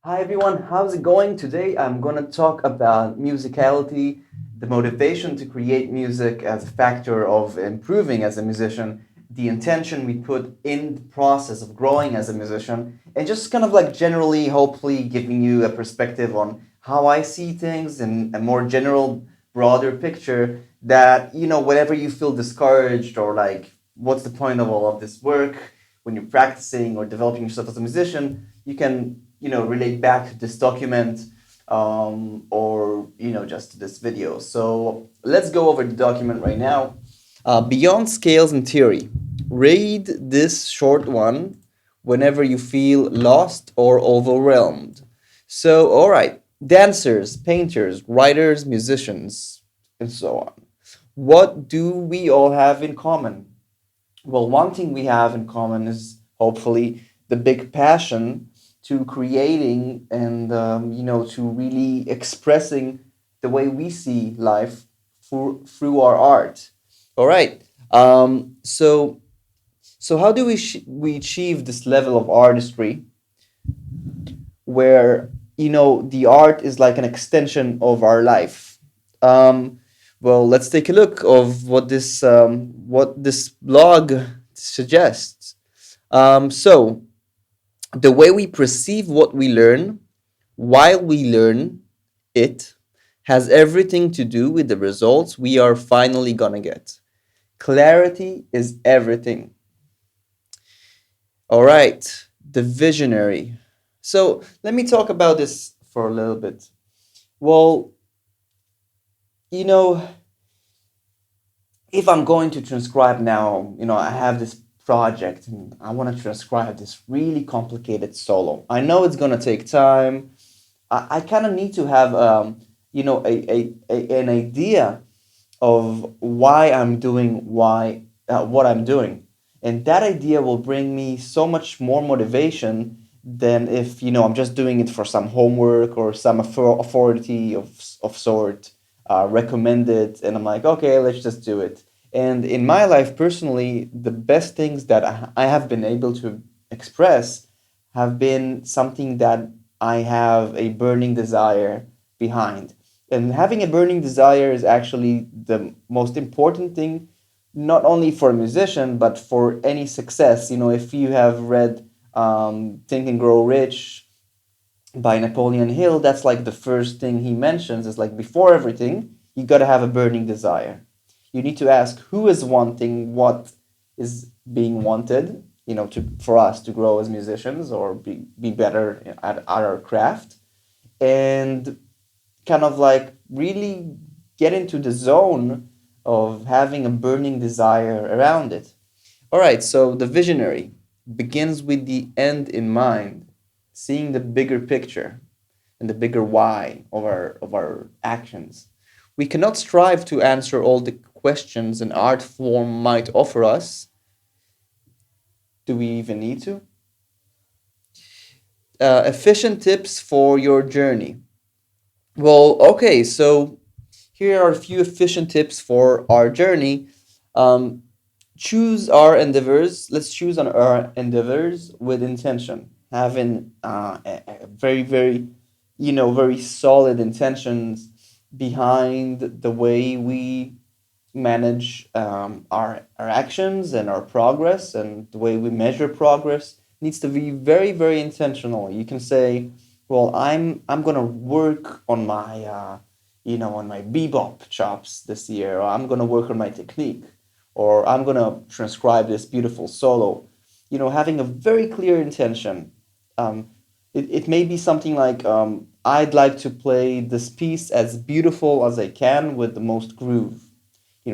Hi everyone, how's it going? Today I'm going to talk about musicality, the motivation to create music as a factor of improving as a musician, the intention we put in the process of growing as a musician, and just kind of like generally, hopefully, giving you a perspective on how I see things in a more general, broader picture that, whenever you feel discouraged or like, what's the point of all of this work when you're practicing or developing yourself as a musician, you can relate back to this document or just to this video. So let's go over the document right now. Beyond scales and theory, read this short one whenever you feel lost or overwhelmed. So, all right, dancers, painters, writers, musicians, and so on. What do we all have in common? Well, one thing we have in common is hopefully the big passion to creating and to really expressing the way we see life through our art. All right. So how do we achieve this level of artistry where the art is like an extension of our life? Um, well, let's take a look of what this blog suggests. So the way we perceive what we learn while we learn it has everything to do with the results we are finally gonna get. Clarity is everything. All right, the visionary. So let me talk about this for a little bit. Well, you know, if I'm going to transcribe now, I have this project and I want to transcribe this really complicated solo. I know it's gonna take time. I kind of need to have an idea of why I'm doing what I'm doing, and that idea will bring me so much more motivation than if I'm just doing it for some homework or some authority of sort recommended, and I'm like, okay, let's just do it. And in my life personally, the best things that I have been able to express have been something that I have a burning desire behind. And having a burning desire is actually the most important thing, not only for a musician, but for any success. If you have read Think and Grow Rich by Napoleon Hill, that's like the first thing he mentions is like before everything, you got to have a burning desire. You need to ask who is wanting what is being wanted, for us to grow as musicians or be better at our craft, and kind of like really get into the zone of having a burning desire around it. All right, so the visionary begins with the end in mind, seeing the bigger picture and the bigger why of our actions. We cannot strive to answer all the questions an art form might offer us. Do we even need to? Efficient tips for your journey. Well, okay, so here are a few efficient tips for our journey. Um, choose our endeavors. Let's choose on our endeavors with intention, having a very, very, very solid intentions behind the way we manage our actions and our progress, and the way we measure progress needs to be very, very intentional. You can say, well, I'm gonna work on my on my bebop chops this year, or I'm gonna work on my technique, or I'm gonna transcribe this beautiful solo. Having a very clear intention. It may be something like, I'd like to play this piece as beautiful as I can with the most groove.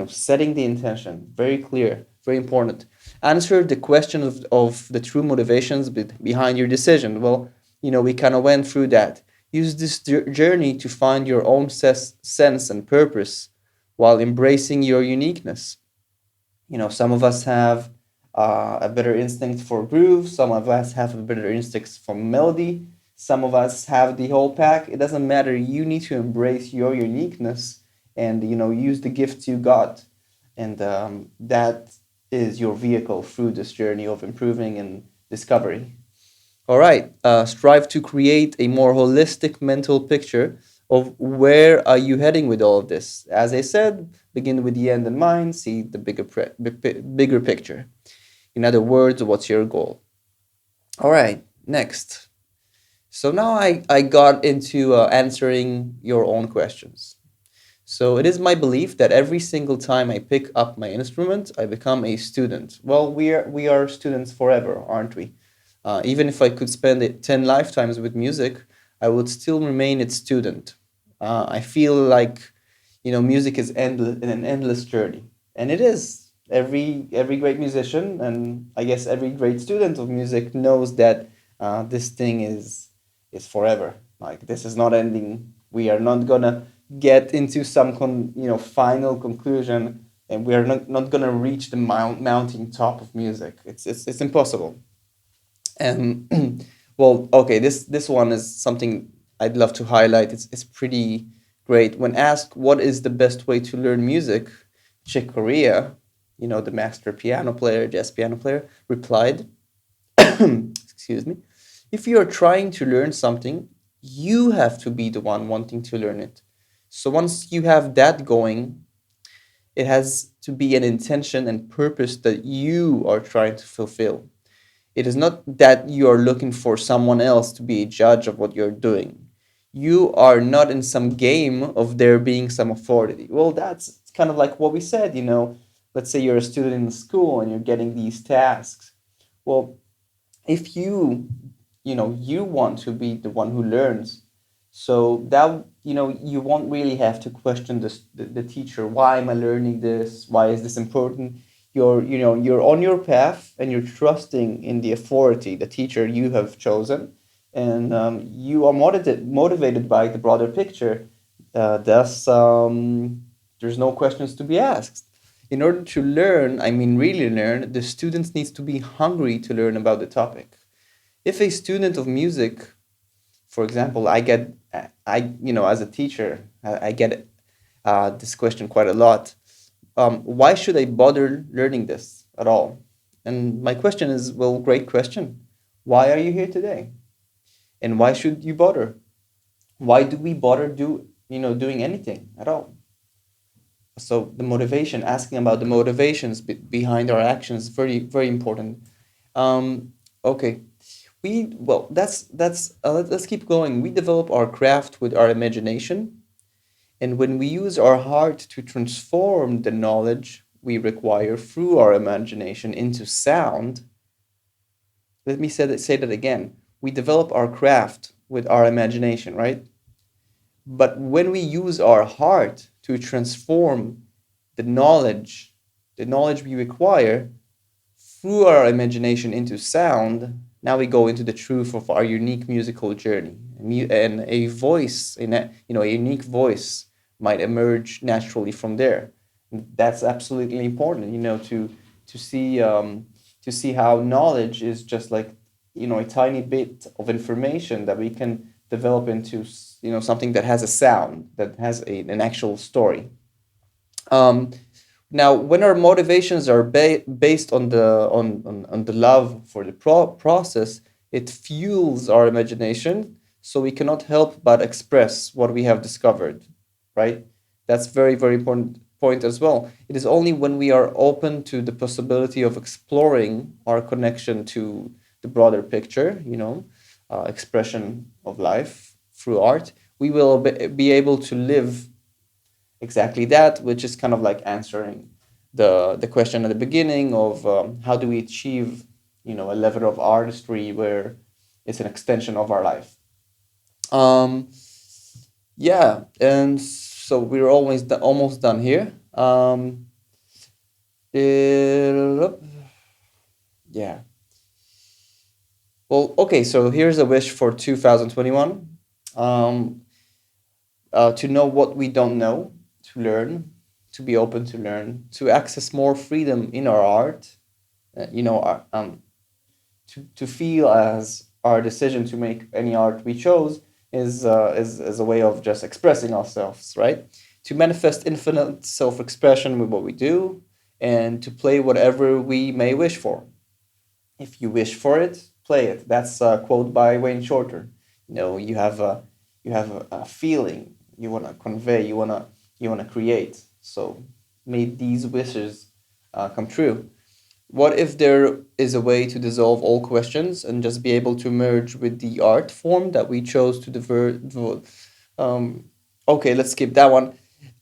Setting the intention, very clear, very important. Answer the question of the true motivations behind your decision. Well, we kind of went through that. Use this journey to find your own sense and purpose while embracing your uniqueness. Some of us have a better instinct for groove, some of us have a better instinct for melody, some of us have the whole pack. It doesn't matter. You need to embrace your uniqueness and use the gifts you got, and that is your vehicle through this journey of improving and discovery. All right. Strive to create a more holistic mental picture of where are you heading with all of this. As I said, begin with the end in mind, see the bigger picture. In other words, what's your goal? All right, next. So now I got into answering your own questions. So it is my belief that every single time I pick up my instrument, I become a student. Well, we are students forever, aren't we? Even if I could spend 10 lifetimes with music, I would still remain its student. I feel like, music is an endless journey, and it is. Every great musician, and I guess every great student of music knows that this thing is forever. Like this is not ending. We are not gonna get into some final conclusion, and we are not gonna reach the mountain top of music. It's impossible. And well, okay, this one is something I'd love to highlight. It's pretty great. When asked what is the best way to learn music, Chick Corea, the master piano player, jazz piano player, replied, excuse me, if you are trying to learn something, you have to be the one wanting to learn it. So once you have that going, it has to be an intention and purpose that you are trying to fulfill. It is not that you are looking for someone else to be a judge of what you're doing. You are not in some game of there being some authority. Well, that's kind of like what we said, Let's say you're a student in school and you're getting these tasks. Well, if you want to be the one who learns, so that you won't really have to question the teacher. Why am I learning this? Why is this important? You're on your path and you're trusting in the authority, the teacher you have chosen, and you are motivated by the broader picture. Thus, there's no questions to be asked. In order to learn, I mean really learn, the students needs to be hungry to learn about the topic. If a student of music, for example, as a teacher, I get this question quite a lot. Why should I bother learning this at all? And my question is, well, great question. Why are you here today? And why should you bother? Why do we bother doing anything at all? So the motivation, asking about the motivations behind our actions, very very important. Okay, let's keep going. We develop our craft with our imagination, and when we use our heart to transform the knowledge we require through our imagination into sound, let me say that again. We develop our craft with our imagination, right? But when we use our heart to transform the knowledge, the knowledge we require through our imagination into sound, now we go into the truth of our unique musical journey. And a voice, a unique voice might emerge naturally from there. That's absolutely important, to see to see how knowledge is just like a tiny bit of information that we can develop into something that has a sound, that has an actual story. Um, Now, when our motivations are based on the love for the process, it fuels our imagination, so we cannot help but express what we have discovered, right? That's very very important point as well. It is only when we are open to the possibility of exploring our connection to the broader picture, expression of life through art, we will be able to live exactly that, which is kind of like answering the question at the beginning of how do we achieve a level of artistry where it's an extension of our life. Um, yeah, and so we're almost done here. Eh, yeah. Well, okay. So here's a wish for 2021. Um, to know what we don't know, to learn, to be open to learn, to access more freedom in our art, to feel as our decision to make any art we chose is a way of just expressing ourselves, right? To manifest infinite self-expression with what we do, and to play whatever we may wish for. If you wish for it, play it. That's a quote by Wayne Shorter. You know, you have a feeling you want to convey, you want to create. So may these wishes come true. What if there is a way to dissolve all questions and just be able to merge with the art form that we chose to um, okay, let's skip that one.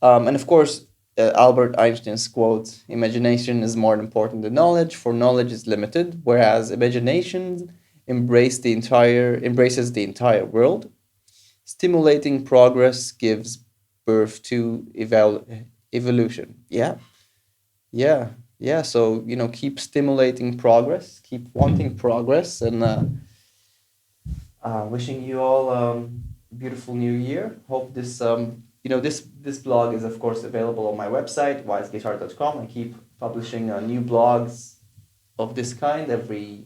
And of course, Albert Einstein's quote: "Imagination is more important than knowledge, for knowledge is limited, whereas imagination embraces the entire world. Stimulating progress gives birth to evolution." Yeah, yeah, yeah. So keep stimulating progress, keep wanting progress, and wishing you all beautiful new year. Hope this blog is of course available on my website wisegashart.com. I keep publishing new blogs of this kind every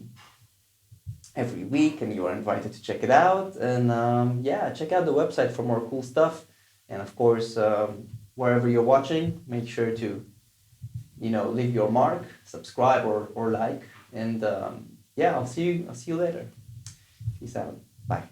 week, and you are invited to check it out. And yeah, check out the website for more cool stuff. And of course, wherever you're watching, make sure to leave your mark, subscribe or like. And yeah, I'll see you later. Peace out. Bye.